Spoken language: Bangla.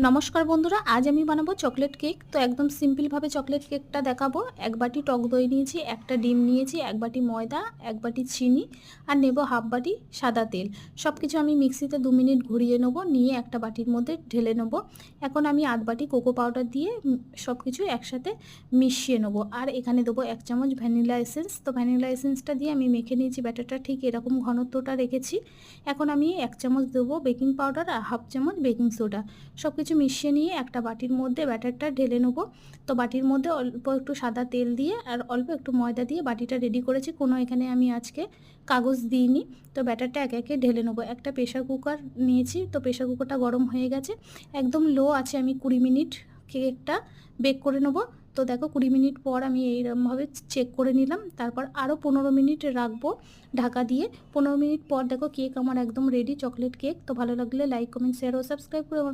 নমস্কার বন্ধুরা, আজ আমি বানাবো চকলেট কেক। তো একদম সিম্পলভাবে চকলেট কেকটা দেখাবো। এক বাটি টক দই নিয়েছি, একটা ডিম নিয়েছি, এক বাটি ময়দা, এক বাটি চিনি আর নেব হাফ বাটি সাদা তেল। সব কিছু আমি মিক্সিতে 2 মিনিট ঘুরিয়ে নেব, নিয়ে একটা বাটির মধ্যে ঢেলে নেব। এখন আমি আধ বাটি কোকো পাউডার দিয়ে সব কিছু একসাথে মিশিয়ে নেব। আর এখানে দেবো 1 চামচ ভ্যানিলা এসেন্স। তো ভ্যানিলা এসেন্সটা দিয়ে আমি মেখে নিয়েছি, ব্যাটারটা ঠিক এরকম ঘনত্বটা রেখেছি। এখন আমি 1 চামচ দেবো বেকিং পাউডার আর হাফ চামচ বেকিং সোডা। সব কিছু মিশিয়ে নিয়ে একটা বাটির মধ্যে ব্যাটারটা ঢেলে নেবো। তো বাটির মধ্যে অল্প একটু সাদা তেল দিয়ে আর অল্প একটু ময়দা দিয়ে বাটিটা রেডি করেছি, কোনো এখানে আমি আজকে কাগজ দিইনি। তো ব্যাটারটা একে একে ঢেলে নেবো। একটা প্রেশার কুকার নিয়েছি, তো প্রেশার কুকারটা গরম হয়ে গেছে, একদম লো আছে। আমি 20 মিনিট কেকটা বেক করে নেবো। তো দেখো 20 মিনিট পর আমি এইরকমভাবে চেক করে নিলাম। তারপর আরও 15 মিনিট রাখবো ঢাকা দিয়ে। 15 মিনিট পর দেখো কেক আমার একদম রেডি, চকলেট কেক। তো ভালো লাগলে লাইক, কমেন্ট, শেয়ার ও সাবস্ক্রাইব করে